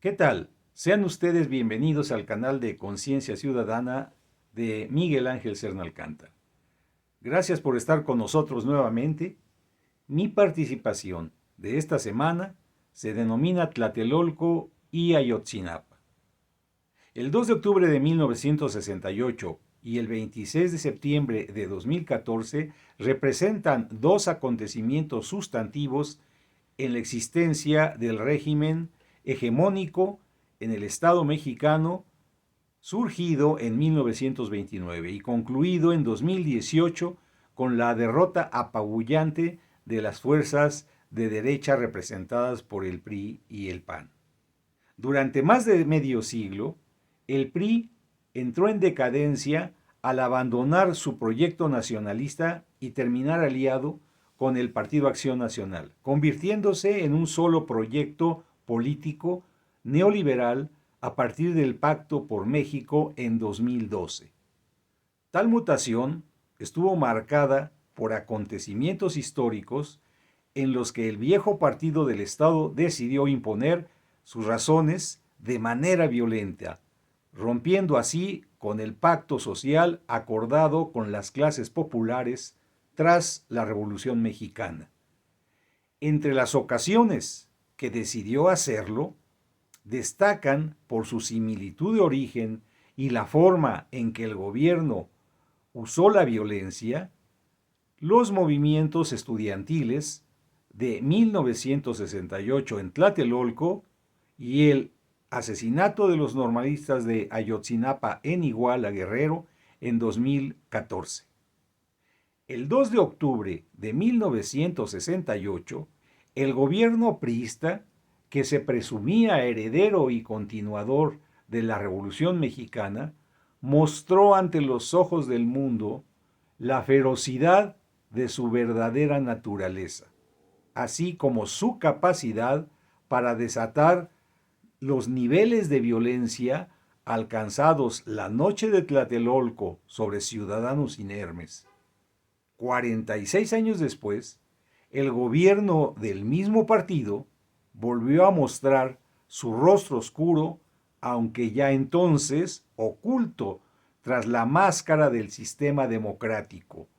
¿Qué tal? Sean ustedes bienvenidos al canal de Conciencia Ciudadana de Miguel Ángel Serna Alcántara. Gracias por estar con nosotros nuevamente. Mi participación de esta semana se denomina Tlatelolco y Ayotzinapa. El 2 de octubre de 1968 y el 26 de septiembre de 2014 representan dos acontecimientos sustantivos en la existencia del régimen hegemónico en el Estado mexicano, surgido en 1929 y concluido en 2018 con la derrota apabullante de las fuerzas de derecha representadas por el PRI y el PAN. Durante más de medio siglo, el PRI entró en decadencia al abandonar su proyecto nacionalista y terminar aliado con el Partido Acción Nacional, convirtiéndose en un solo proyecto político neoliberal a partir del Pacto por México en 2012. Tal mutación estuvo marcada por acontecimientos históricos en los que el viejo partido del Estado decidió imponer sus razones de manera violenta, rompiendo así con el pacto social acordado con las clases populares tras la Revolución Mexicana. Entre las ocasiones que decidió hacerlo, destacan por su similitud de origen y la forma en que el gobierno usó la violencia, los movimientos estudiantiles de 1968 en Tlatelolco y el asesinato de los normalistas de Ayotzinapa en Iguala, Guerrero, en 2014. El 2 de octubre de 1968, el gobierno priista, que se presumía heredero y continuador de la Revolución Mexicana, mostró ante los ojos del mundo la ferocidad de su verdadera naturaleza, así como su capacidad para desatar los niveles de violencia alcanzados la noche de Tlatelolco sobre ciudadanos inermes. 46 años después, el gobierno del mismo partido volvió a mostrar su rostro oscuro, aunque ya entonces oculto tras la máscara del sistema democrático,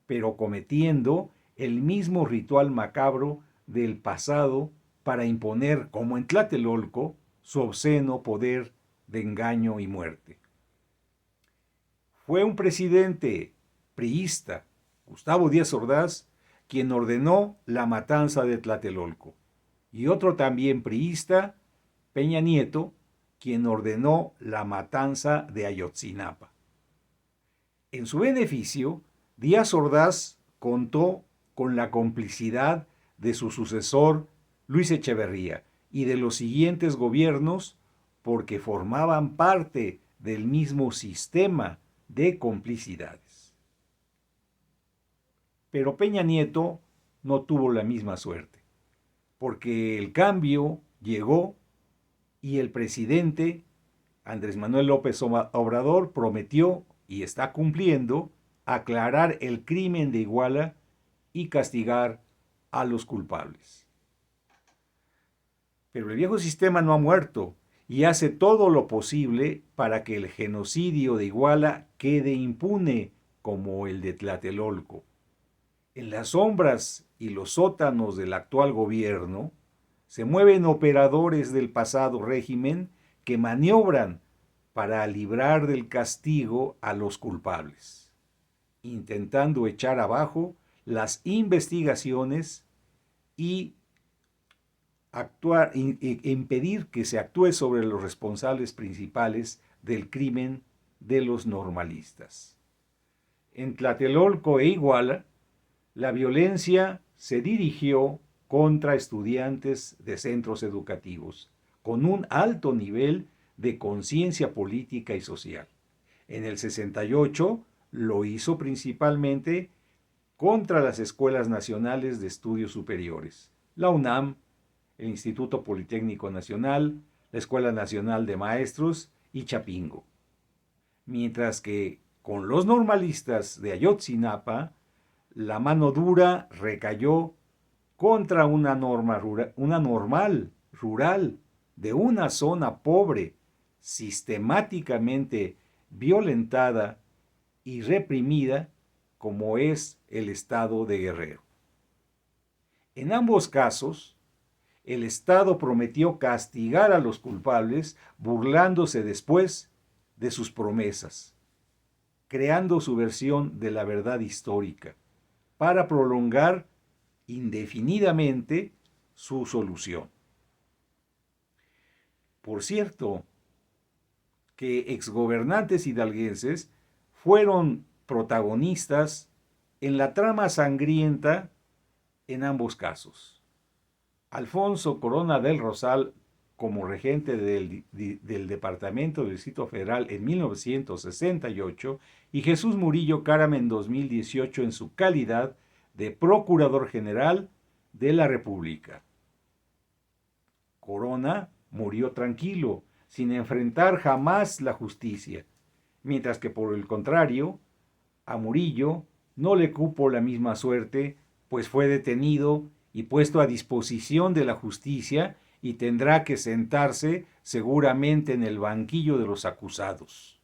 pero cometiendo el mismo ritual macabro del pasado para imponer, como en Tlatelolco, su obsceno poder de engaño y muerte. Fue un presidente priista, Gustavo Díaz Ordaz, quien ordenó la matanza de Tlatelolco, y otro también priista, Peña Nieto, quien ordenó la matanza de Ayotzinapa. En su beneficio, Díaz Ordaz contó con la complicidad de su sucesor Luis Echeverría y de los siguientes gobiernos porque formaban parte del mismo sistema de complicidades. Pero Peña Nieto no tuvo la misma suerte, porque el cambio llegó y el presidente Andrés Manuel López Obrador prometió y está cumpliendo aclarar el crimen de Iguala y castigar a los culpables. Pero el viejo sistema no ha muerto y hace todo lo posible para que el genocidio de Iguala quede impune como el de Tlatelolco. En las sombras y los sótanos del actual gobierno se mueven operadores del pasado régimen que maniobran para librar del castigo a los culpables, intentando echar abajo las investigaciones y impedir que se actúe sobre los responsables principales del crimen de los normalistas. En Tlatelolco e Iguala, la violencia se dirigió contra estudiantes de centros educativos, con un alto nivel de conciencia política y social. En el 68 lo hizo principalmente contra las escuelas nacionales de estudios superiores, la UNAM, el Instituto Politécnico Nacional, la Escuela Nacional de Maestros y Chapingo. Mientras que con los normalistas de Ayotzinapa, la mano dura recayó contra una normal rural de una zona pobre, sistemáticamente violentada y reprimida como es el estado de Guerrero. En ambos casos, el Estado prometió castigar a los culpables burlándose después de sus promesas, creando su versión de la verdad histórica para prolongar indefinidamente su solución. Por cierto, que exgobernantes hidalguenses fueron protagonistas en la trama sangrienta en ambos casos. Alfonso Corona del Rosal, como regente del Departamento del Distrito Federal en 1968, y Jesús Murillo Caram en 2018 en su calidad de Procurador General de la República. Corona murió tranquilo, sin enfrentar jamás la justicia, mientras que por el contrario, a Murillo no le cupo la misma suerte, pues fue detenido y puesto a disposición de la justicia y tendrá que sentarse seguramente en el banquillo de los acusados.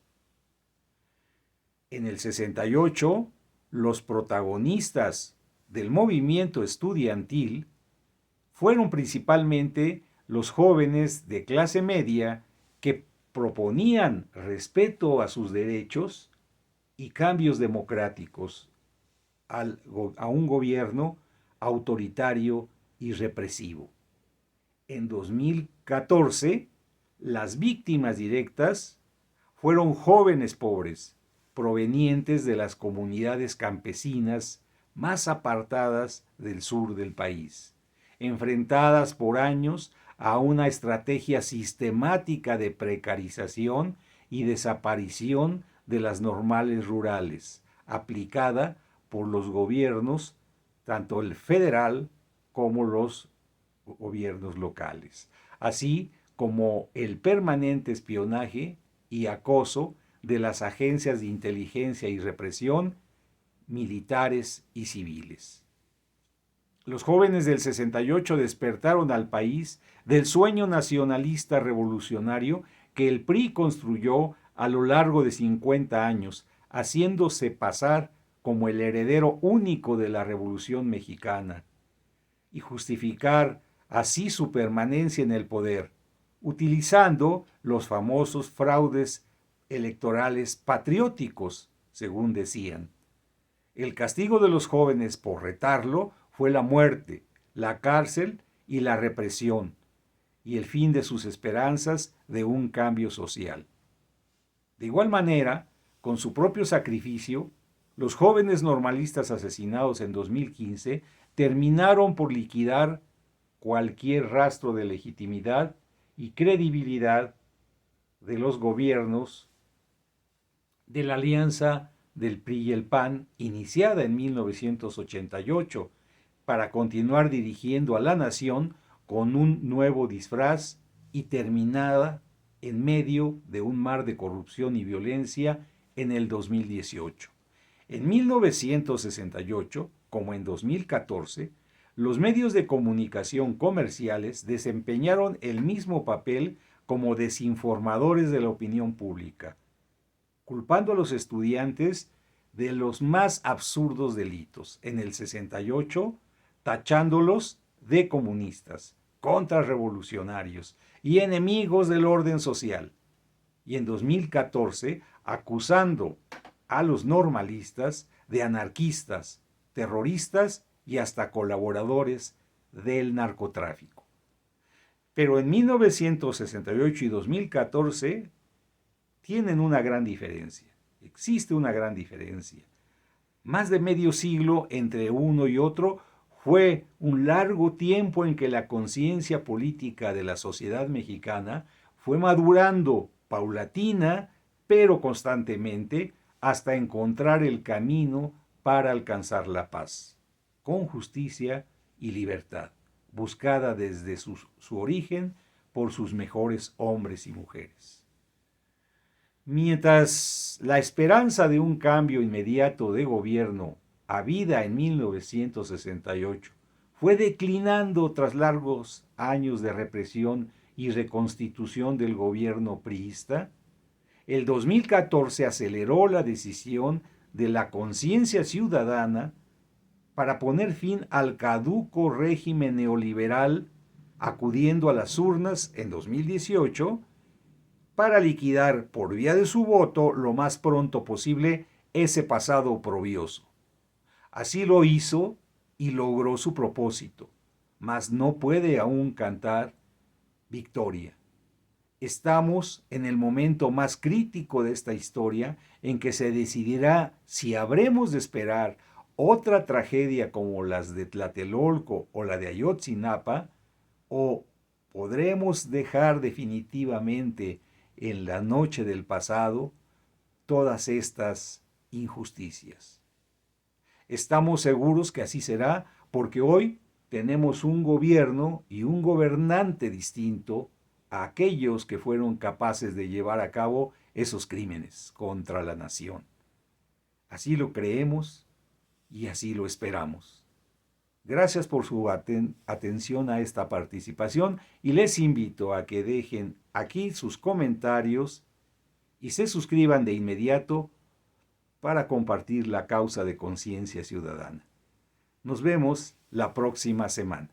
En el 68, los protagonistas del movimiento estudiantil fueron principalmente los jóvenes de clase media que proponían respeto a sus derechos y cambios democráticos a un gobierno autoritario y represivo. En 2014, las víctimas directas fueron jóvenes pobres provenientes de las comunidades campesinas más apartadas del sur del país, enfrentadas por años a una estrategia sistemática de precarización y desaparición de las normales rurales, aplicada por los gobiernos, tanto el federal como los gobiernos locales, así como el permanente espionaje y acoso de las agencias de inteligencia y represión militares y civiles. Los jóvenes del 68 despertaron al país del sueño nacionalista revolucionario que el PRI construyó a lo largo de 50 años, haciéndose pasar como el heredero único de la Revolución Mexicana, y justificar así su permanencia en el poder, utilizando los famosos fraudes electorales patrióticos, según decían. El castigo de los jóvenes por retarlo fue la muerte, la cárcel y la represión, y el fin de sus esperanzas de un cambio social. De igual manera, con su propio sacrificio, los jóvenes normalistas asesinados en 2015 terminaron por liquidar cualquier rastro de legitimidad y credibilidad de los gobiernos de la alianza del PRI y el PAN, iniciada en 1988, para continuar dirigiendo a la nación con un nuevo disfraz y terminada en medio de un mar de corrupción y violencia en el 2018. En 1968, como en 2014, los medios de comunicación comerciales desempeñaron el mismo papel como desinformadores de la opinión pública, culpando a los estudiantes de los más absurdos delitos. En el 68, tachándolos de comunistas, contrarrevolucionarios y enemigos del orden social. Y en 2014, acusando a los normalistas de anarquistas, terroristas y hasta colaboradores del narcotráfico. Pero en 1968 y 2014 tienen una gran diferencia. Existe una gran diferencia. Más de medio siglo entre uno y otro fue un largo tiempo en que la conciencia política de la sociedad mexicana fue madurando paulatina, pero constantemente, hasta encontrar el camino para alcanzar la paz, con justicia y libertad, buscada desde su origen por sus mejores hombres y mujeres. Mientras la esperanza de un cambio inmediato de gobierno habida en 1968 fue declinando tras largos años de represión y reconstitución del gobierno priista, el 2014 aceleró la decisión de la conciencia ciudadana para poner fin al caduco régimen neoliberal, acudiendo a las urnas en 2018 para liquidar por vía de su voto lo más pronto posible ese pasado oprobioso. Así lo hizo y logró su propósito, mas no puede aún cantar victoria. Estamos en el momento más crítico de esta historia en que se decidirá si habremos de esperar otra tragedia como las de Tlatelolco o la de Ayotzinapa, o podremos dejar definitivamente en la noche del pasado todas estas injusticias. Estamos seguros que así será porque hoy tenemos un gobierno y un gobernante distinto a aquellos que fueron capaces de llevar a cabo esos crímenes contra la nación. Así lo creemos y así lo esperamos. Gracias por su atención a esta participación y les invito a que dejen aquí sus comentarios y se suscriban de inmediato para compartir la causa de conciencia ciudadana. Nos vemos la próxima semana.